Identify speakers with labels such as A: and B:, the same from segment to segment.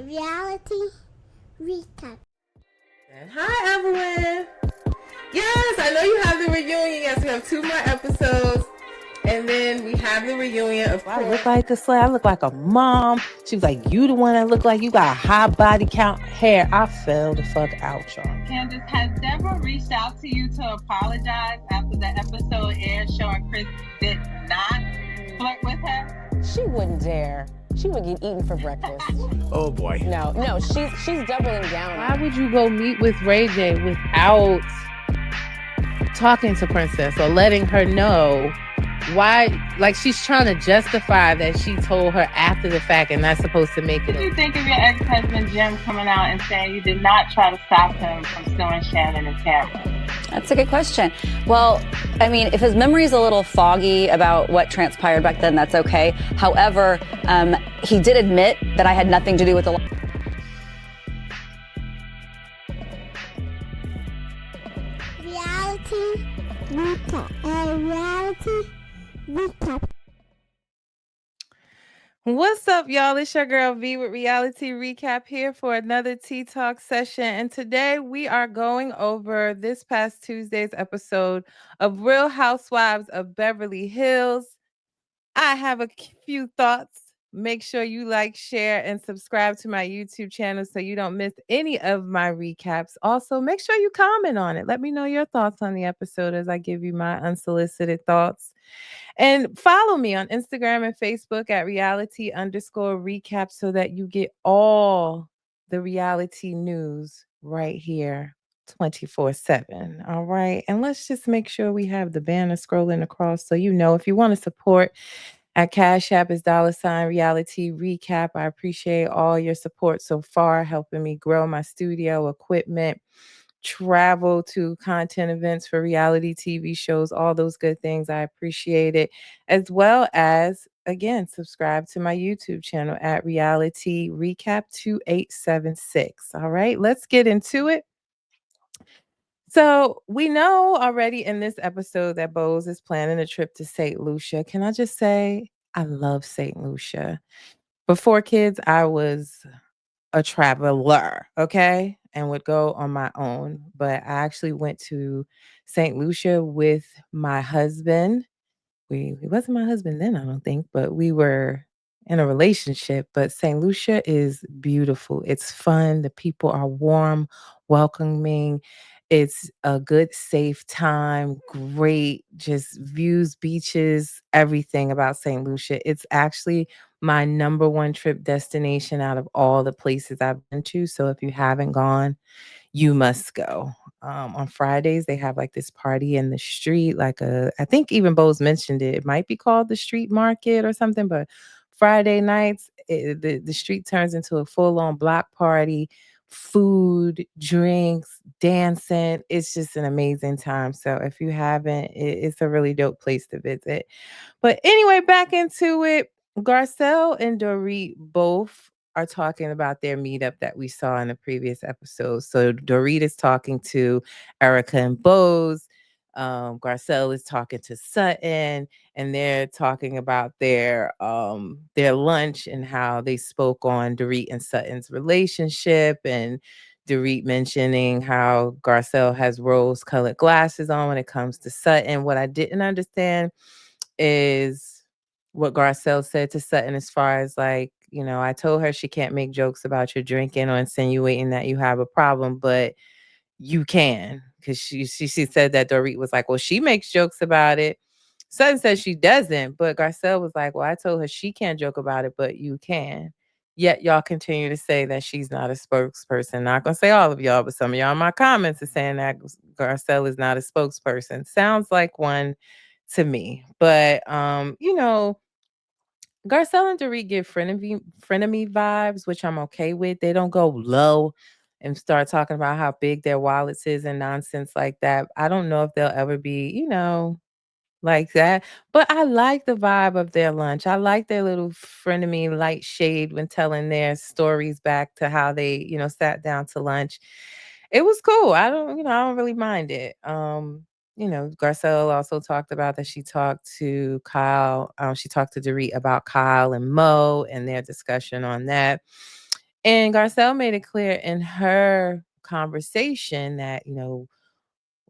A: Reality recap.
B: And hi, Evelyn. Yes, I know you have the reunion. Yes, we have 2 more episodes. And then we have the reunion, of course.
C: I look like a slut. I look like a mom. She was like, you the one that look like you got a high body count hair. I fell the fuck out, y'all.
D: Candace, has Deborah reached out to you to apologize after the episode aired showing Chris did not flirt with her?
E: She wouldn't dare. She would get eaten for breakfast.
F: Oh boy.
E: No, she's doubling down.
C: Why would you go meet with Ray J without talking to Princess or letting her know why? Like, she's trying to justify that she told her after the fact and not supposed to make it.
D: What do you think of your ex-husband Jim coming out and saying you did not try to stop him from suing Shannon and Tamara?
G: That's a good question. Well, I mean, if his memory is a little foggy about what transpired back then, that's okay. However, he did admit that I had nothing to do with the.
A: Reality recap. Reality recap.
B: What's up, y'all? It's your girl V with Reality Recap here for another Tea Talk session. And today we are going over this past Tuesday's episode of Real Housewives of Beverly Hills. I have a few thoughts. Make sure you like, share, and subscribe to my YouTube channel so you don't miss any of my recaps. Also, make sure you comment on it. Let me know your thoughts on the episode as I give you my unsolicited thoughts. And follow me on Instagram and Facebook at reality_recap so that you get all the reality news right here 24/7. All right. And let's just make sure we have the banner scrolling across so you know if you want to support at Cash App is $reality recap. I appreciate all your support so far, helping me grow my studio equipment, travel to content events for reality TV shows, all those good things. I appreciate it. As well as, again, subscribe to my YouTube channel at Reality Recap 2876. All right, let's get into it. So we know already in this episode that Bose is planning a trip to St. Lucia. Can I just say, I love St. Lucia. Before kids, I was a traveler, okay, and would go on my own. But I actually went to St. Lucia with my husband. He wasn't my husband then, I don't think, but we were in a relationship. But St. Lucia is beautiful. It's fun. The people are warm, welcoming. It's a good, safe time. Great, just views, beaches, everything about St. Lucia. It's actually my number one trip destination out of all the places I've been to. So if you haven't gone, you must go. On Fridays, they have like this party in the street, I think even Bose mentioned it. It might be called the street market or something, but Friday nights, the street turns into a full on block party, food, drinks, dancing. It's just an amazing time. So if you haven't, it's a really dope place to visit. But anyway, back into it. Garcelle and Dorit both are talking about their meetup that we saw in the previous episode. So Dorit is talking to Erica and Bose. Garcelle is talking to Sutton, and they're talking about their lunch and how they spoke on Dorit and Sutton's relationship, and Dorit mentioning how Garcelle has rose-colored glasses on when it comes to Sutton. What I didn't understand is what Garcelle said to Sutton as far as like, I told her she can't make jokes about your drinking or insinuating that you have a problem, but you can. Because she said that Dorit was like, well, she makes jokes about it. Sutton says she doesn't, but Garcelle was like, well, I told her she can't joke about it, but you can. Yet y'all continue to say that she's not a spokesperson. Not gonna say all of y'all, but some of y'all in my comments are saying that Garcelle is not a spokesperson. Sounds like one to me. But Garcelle and Dorit give frenemy vibes, which I'm okay with. They don't go low and start talking about how big their wallets is and nonsense like that. I don't know if they'll ever be, like that. But I like the vibe of their lunch. I like their little frenemy light shade when telling their stories back to how they, sat down to lunch. It was cool. I don't really mind it. Garcelle also talked about that she talked to Kyle. She talked to Dorit about Kyle and Mo and their discussion on that. And Garcelle made it clear in her conversation that,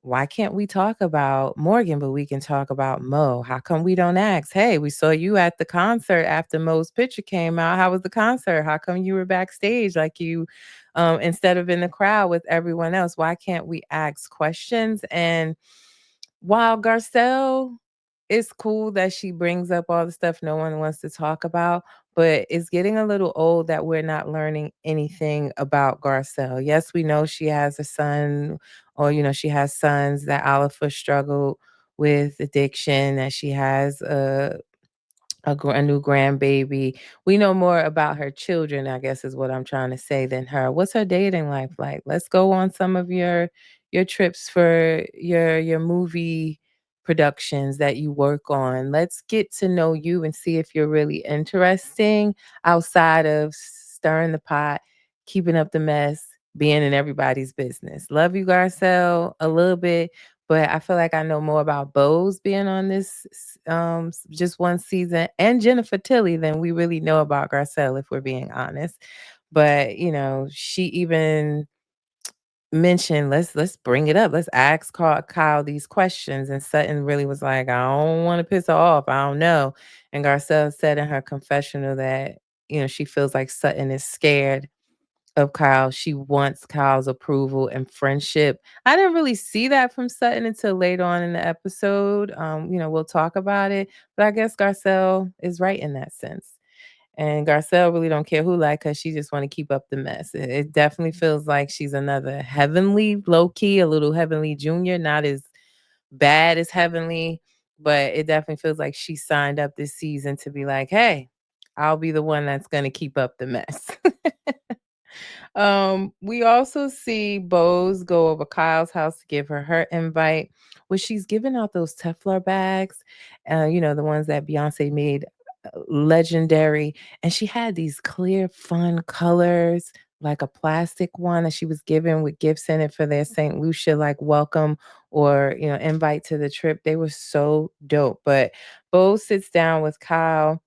B: why can't we talk about Morgan, but we can talk about Mo? How come we don't ask, hey, we saw you at the concert after Mo's picture came out. How was the concert? How come you were backstage like you, instead of in the crowd with everyone else? Why can't we ask questions? And while Garcelle, it's cool that she brings up all the stuff no one wants to talk about, but it's getting a little old that we're not learning anything about Garcelle. Yes, we know she has a son, or she has sons, that Oliver struggled with addiction, that she has a new grandbaby. We know more about her children, I guess is what I'm trying to say, than her. What's her dating life like? Let's go on some of your trips for your movie productions that you work on. Let's get to know you and see if you're really interesting outside of stirring the pot, keeping up the mess, being in everybody's business. Love you, Garcelle, a little bit, but I feel like I know more about Bose being on this just one season, and Jennifer Tilly, than we really know about Garcelle, if we're being honest. But she even mentioned, let's bring it up. Let's ask Kyle these questions. And Sutton really was like, I don't want to piss her off. I don't know. And Garcelle said in her confessional that she feels like Sutton is scared of Kyle. She wants Kyle's approval and friendship. I didn't really see that from Sutton until later on in the episode. We'll talk about it, but I guess Garcelle is right in that sense. And Garcelle really don't care who like her. She just want to keep up the mess. It definitely feels like she's another Heavenly, low key, a little Heavenly Junior, not as bad as Heavenly, but it definitely feels like she signed up this season to be like, hey, I'll be the one that's going to keep up the mess. We also see Bose go over Kyle's house to give her invite, where she's giving out those Teflon bags, the ones that Beyonce made legendary. And she had these clear, fun colors, like a plastic one that she was given with gifts in it for their St. Lucia, like welcome or, invite to the trip. They were so dope. But Bose sits down with Kyle,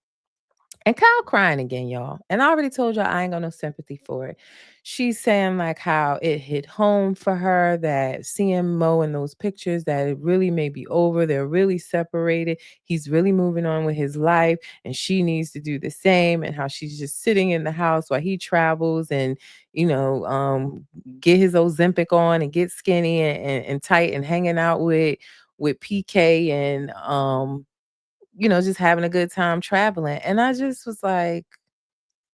B: and Kyle crying again, y'all. And I already told y'all I ain't got no sympathy for it. She's saying like how it hit home for her, that seeing Mo in those pictures, that it really may be over. They're really separated. He's really moving on with his life, and she needs to do the same. And how she's just sitting in the house while he travels and, get his Ozempic on and get skinny and tight and hanging out with PK and just having a good time traveling. And I just was like,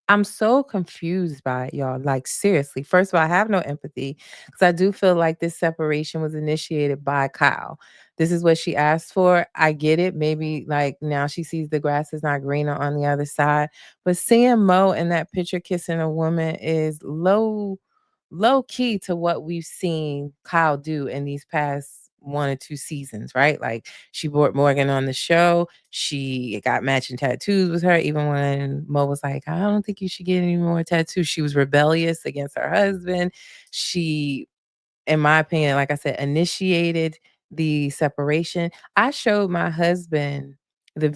B: I'm so confused by it, y'all. Like, seriously. First of all, I have no empathy because I do feel like this separation was initiated by Kyle. This is what she asked for. I get it. Maybe like now she sees the grass is not greener on the other side. But seeing Mo in that picture kissing a woman is low key to what we've seen Kyle do in these past 1 or 2 seasons, right? Like, she brought Morgan on the show. She got matching tattoos with her, even when Mo was like, I don't think you should get any more tattoos. She was rebellious against her husband. She, in my opinion, like I said, initiated the separation. I showed my husband the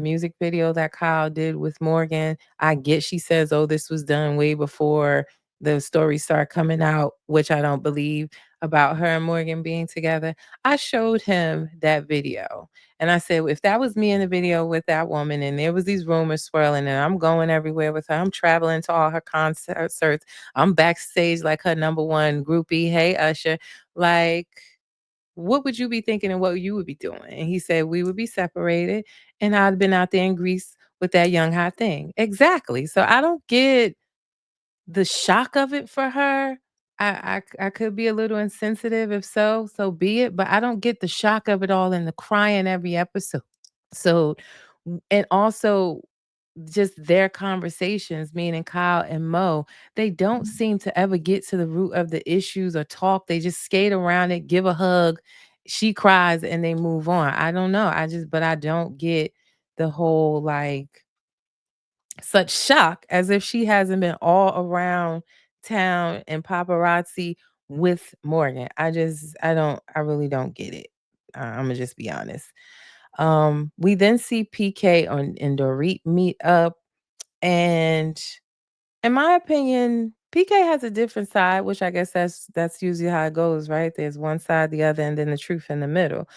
B: music video that Kyle did with Morgan. I get she says, oh, this was done way before the stories start coming out, which I don't believe, about her and Morgan being together. I showed him that video. And I said, if that was me in the video with that woman and there was these rumors swirling and I'm going everywhere with her, I'm traveling to all her concerts, I'm backstage like her number one groupie. Hey, Usher, like, what would you be thinking and what you would be doing? And he said, we would be separated and I'd been out there in Greece with that young hot thing. Exactly. So I don't get the shock of it for her. I could be a little insensitive. If so, so be it. But I don't get the shock of it all and the crying every episode. So, and also just their conversations, meaning Kyle and Mo, they don't seem to ever get to the root of the issues or talk. They just skate around it, give a hug, she cries, and they move on. I don't know. But I don't get the whole like such shock as if she hasn't been all around town and paparazzi with Morgan. I really don't get it. I'm gonna just be honest. We then see PK and Dorit meet up, and In my opinion, PK has a different side, which I guess that's usually how it goes, right? There's one side, the other, and then the truth in the middle.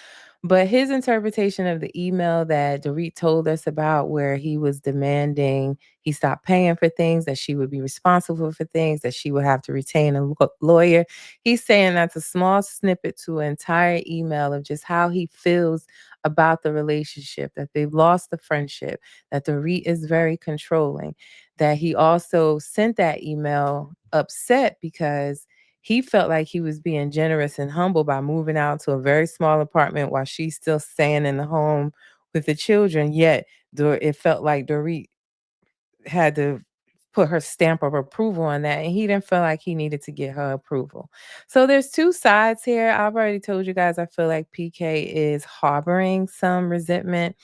B: But his interpretation of the email that Dorit told us about, where he was demanding he stop paying for things, that she would be responsible for things, that she would have to retain a lawyer. He's saying that's a small snippet to an entire email of just how he feels about the relationship, that they've lost the friendship, that Dorit is very controlling, that he also sent that email upset because he felt like he was being generous and humble by moving out to a very small apartment while she's still staying in the home with the children. Yet it felt like Dorit had to put her stamp of approval on that, and he didn't feel like he needed to get her approval. So there's two sides here. I've already told you guys I feel like PK is harboring some resentment,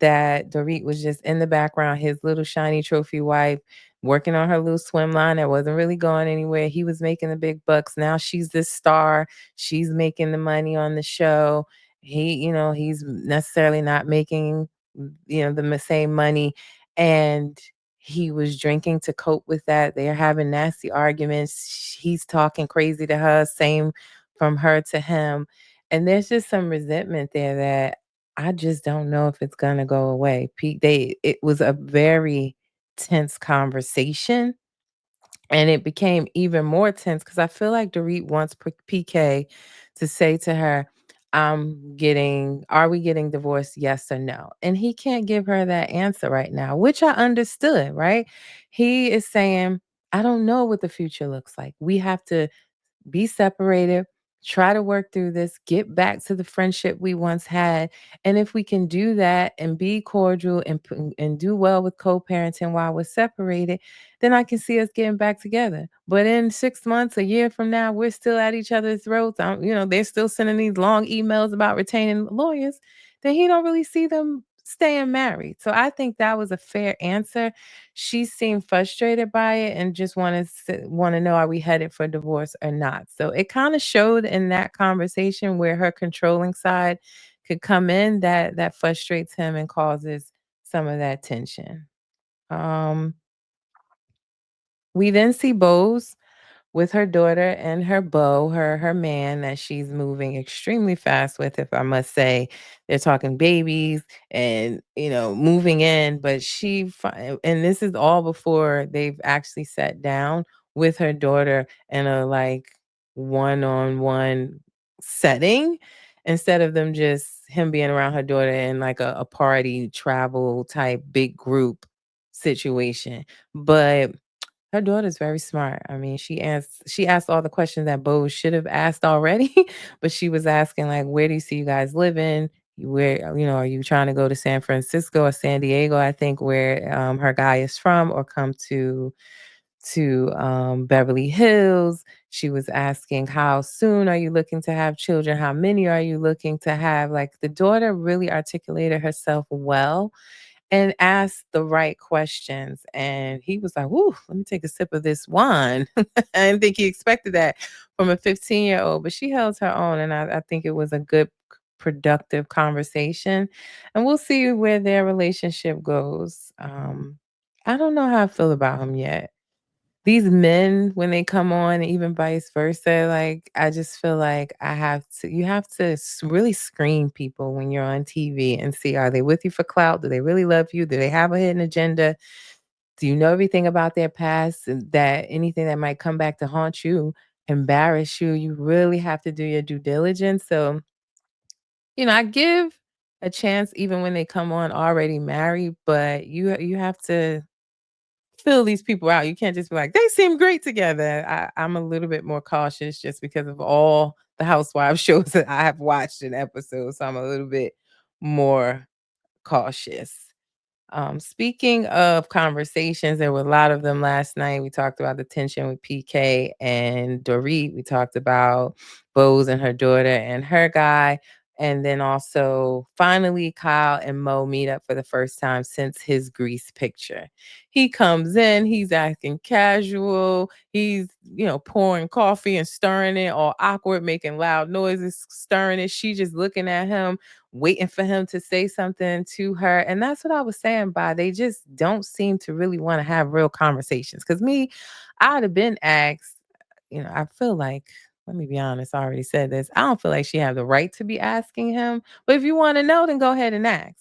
B: that Dorit was just in the background, his little shiny trophy wife, working on her little swim line that wasn't really going anywhere. He was making the big bucks. Now she's this star. She's making the money on the show. He's necessarily not making, the same money. And he was drinking to cope with that. They're having nasty arguments. He's talking crazy to her, same from her to him. And there's just some resentment there that I just don't know if it's gonna go away. It was a very tense conversation, and it became even more tense because I feel like Dorit wants PK to say to her, Are we getting divorced? Yes or no?" And he can't give her that answer right now, which I understood, right? He is saying, I don't know what the future looks like. We have to be separated, try to work through this, get back to the friendship we once had. And if we can do that and be cordial and do well with co-parenting while we're separated, then I can see us getting back together. But in 6 months, a year from now, we're still at each other's throats. They're still sending these long emails about retaining lawyers. Then he don't really see them staying married. So I think that was a fair answer. She seemed frustrated by it and just want to know, are we headed for divorce or not? So it kind of showed in that conversation where her controlling side could come in, that frustrates him and causes some of that tension. Um we then see Bose with her daughter and her beau, her man that she's moving extremely fast with, if I must say. They're talking babies and, moving in, but and this is all before they've actually sat down with her daughter in a like one-on-one setting, instead of him being around her daughter in like a party travel type big group situation. But her daughter's very smart. I mean, she asked all the questions that Bo should have asked already, but she was asking like, "Where do you see you guys living? Where, are you trying to go to San Francisco or San Diego?" I think where her guy is from, or come to Beverly Hills. She was asking, "How soon are you looking to have children? How many are you looking to have?" Like the daughter really articulated herself well and asked the right questions. And he was like, "Whoo, let me take a sip of this wine." I didn't think he expected that from a 15-year-old, but she held her own. And I think it was a good, productive conversation. And we'll see where their relationship goes. I don't know how I feel about him yet. These men, when they come on, even vice versa, like I just feel like you have to really screen people when you're on TV and see, are they with you for clout? Do they really love you? Do they have a hidden agenda? Do you know everything about their past, and that anything that might come back to haunt you, embarrass you? You really have to do your due diligence. So, I give a chance even when they come on already married, but you have to fill these people out. You can't just be like, "They seem great together." I'm a little bit more cautious just because of all the housewives shows that I have watched in episodes, so I'm a little bit more cautious. Speaking of conversations, there were a lot of them last night. We talked about the tension with PK and Dorit. We talked about Bose and her daughter and her guy. And then also, finally, Kyle and Mo meet up for the first time since his Grease picture. He comes in, he's acting casual. He's, pouring coffee and stirring it, all awkward, making loud noises, stirring it. She just looking at him, waiting for him to say something to her. And that's what I was saying by they just don't seem to really want to have real conversations. Because me, I'd have been asked, I feel like, let me be honest, I already said this. I don't feel like she had the right to be asking him. But if you want to know, then go ahead and ask.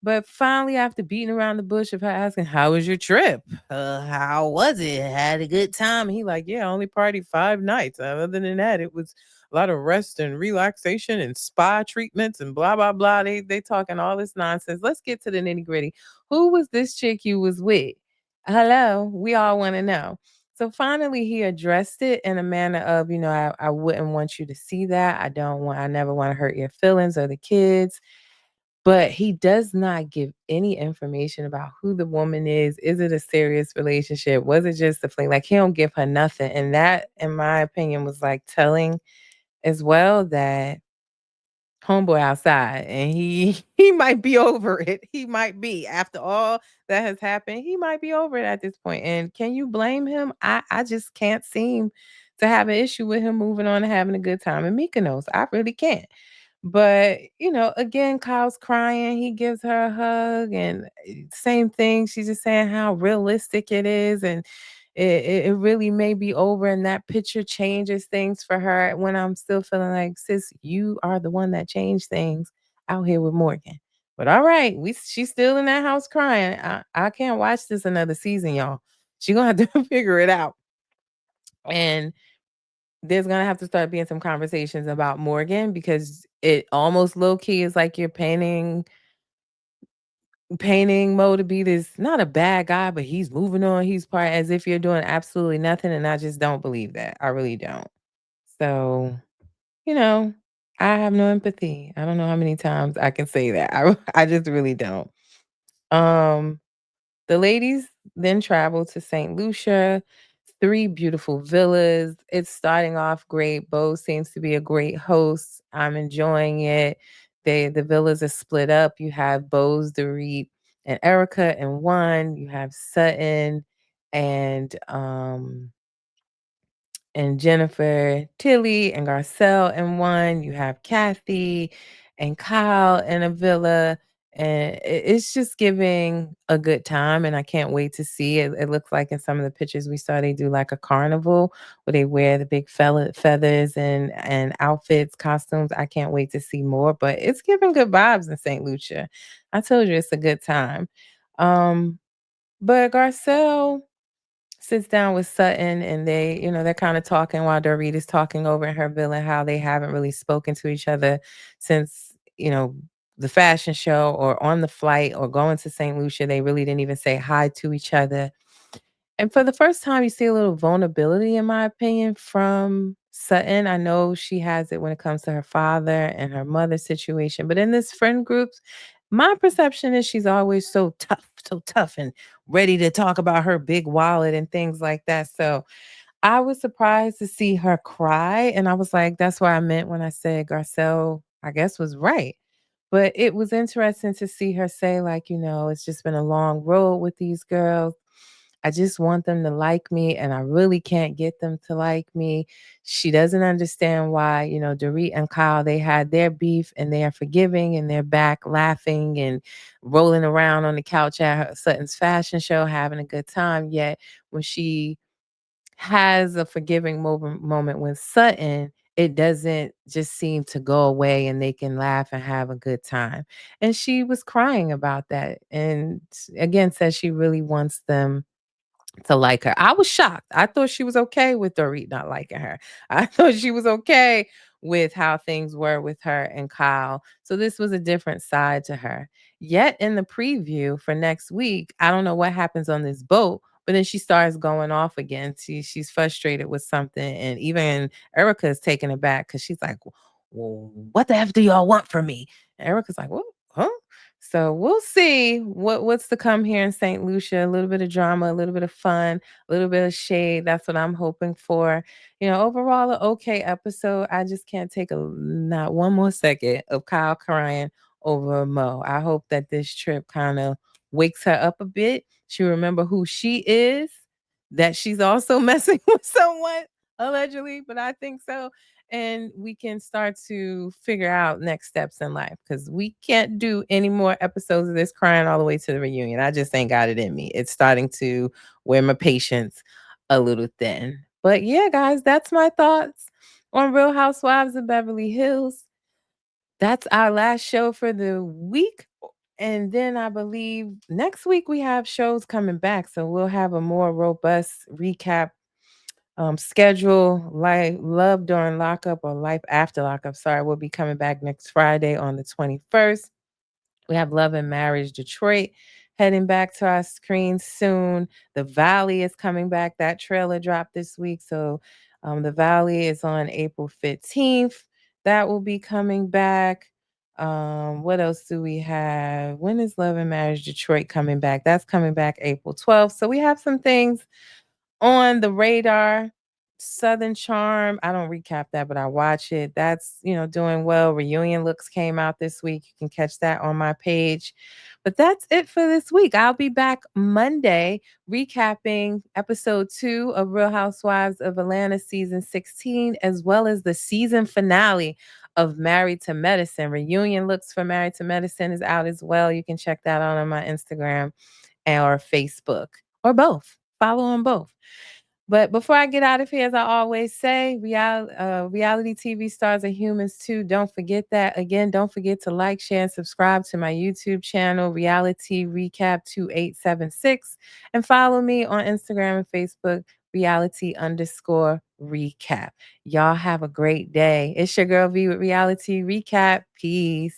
B: But finally, after beating around the bush of her asking, "How was your trip? How was it? Had a good time?" And he like, "Yeah, I only partied 5 nights. Other than that, it was a lot of rest and relaxation and spa treatments and blah blah blah." They talking all this nonsense. Let's get to the nitty gritty. Who was this chick you was with? Hello, we all want to know. So finally, he addressed it in a manner of, I wouldn't want you to see that. I never want to hurt your feelings or the kids. But he does not give any information about who the woman is. Is it a serious relationship? Was it just a fling? Like he don't give her nothing. And that, in my opinion, was like telling as well that homeboy outside and he he might be over it. He might be after all that has happened. He might be over it at this point. And can you blame him? I just can't seem to have an issue with him moving on and having a good time in Mykonos. I really can't. But, again, Kyle's crying. He gives her a hug and same thing. She's just saying how realistic it is. And it really may be over. And that picture changes things for her when I'm still feeling like, sis, you are the one that changed things out here with Morgan. But all right, she's still in that house crying. I can't watch this another season, y'all. She gonna have to figure it out. And there's gonna have to start being some conversations about Morgan because it almost low key is like you're painting Mo to be this not a bad guy, but he's moving on. He's part as if you're doing absolutely nothing, and I just don't believe that. I really don't. So, you know, I have no empathy. I don't know how many times I can say that. I just really don't. Um, the ladies then travel to St. Lucia, 3 beautiful villas. It's starting off great. Bo seems to be a great host. I'm enjoying it. The villas are split up. You have Bo's, Dorit, and Erica in one. You have Sutton and Jennifer, Tilly, and Garcelle in one. You have Kathy and Kyle in a villa. And it's just giving a good time. And I can't wait to see it. It looks like in some of the pictures we saw, they do like a carnival where they wear the big feathers and outfits, costumes. I can't wait to see more. But it's giving good vibes in St. Lucia. I told you it's a good time. But Garcelle sits down with Sutton and they're kind of talking while Dorit is talking over in her villa how they haven't really spoken to each other since, the fashion show or on the flight or going to St. Lucia. They really didn't even say hi to each other. And for the first time, you see a little vulnerability, in my opinion, from Sutton. I know she has it when it comes to her father and her mother situation, but in this friend groups, my perception is she's always so tough and ready to talk about her big wallet and things like that. So I was surprised to see her cry. And I was like, that's what I meant when I said Garcelle, I guess, was right. But it was interesting to see her say, like, it's just been a long road with these girls. I just want them to like me, and I really can't get them to like me. She doesn't understand why, Dorit and Kyle, they had their beef and they are forgiving and they're back laughing and rolling around on the couch at Sutton's fashion show, having a good time. Yet when she has a forgiving moment with Sutton, it doesn't just seem to go away and they can laugh and have a good time. And she was crying about that. And again, says she really wants them to like her. I was shocked. I thought she was okay with Dorit not liking her. I thought she was okay with how things were with her and Kyle. So this was a different side to her. Yet in the preview for next week, I don't know what happens on this boat, but then she starts going off again. She's frustrated with something. And even Erica is taken aback because she's like, well, what the F do y'all want from me? And Erica's like, well, huh? So we'll see what's to come here in St. Lucia. A little bit of drama, a little bit of fun, a little bit of shade. That's what I'm hoping for. Overall, an okay episode. I just can't take not one more second of Kyle crying over Mo. I hope that this trip kind of wakes her up a bit. She remember who she is, that she's also messing with someone allegedly, but I think so. And we can start to figure out next steps in life, because we can't do any more episodes of this crying all the way to the reunion. I just ain't got it in me. It's starting to wear my patience a little thin. But yeah, guys, that's my thoughts on Real Housewives of Beverly Hills. That's our last show for the week. And then I believe next week we have shows coming back. So we'll have a more robust recap schedule. Like Love During Lockup or Life After Lockup. Sorry, we'll be coming back next Friday on the 21st. We have Love and Marriage Detroit heading back to our screens soon. The Valley is coming back. That trailer dropped this week. So The Valley is on April 15th. That will be coming back. What else do we have? When is Love and Marriage Detroit coming back? That's coming back April 12th. So we have some things on the radar. Southern Charm, I don't recap that, but I watch it. That's, doing well. Reunion Looks came out this week. You can catch that on my page. But that's it for this week. I'll be back Monday recapping episode 2 of Real Housewives of Atlanta season 16, as well as the season finale of Married to Medicine. Reunion Looks for Married to Medicine is out as well. You can check that out on my Instagram or Facebook, or both. Follow on both. But before I get out of here, as I always say, reality TV stars are humans too. Don't forget that. Again, don't forget to like, share, and subscribe to my YouTube channel, Reality Recap 2876. And follow me on Instagram and Facebook, reality_recap. Y'all have a great day. It's your girl V with Reality Recap. Peace.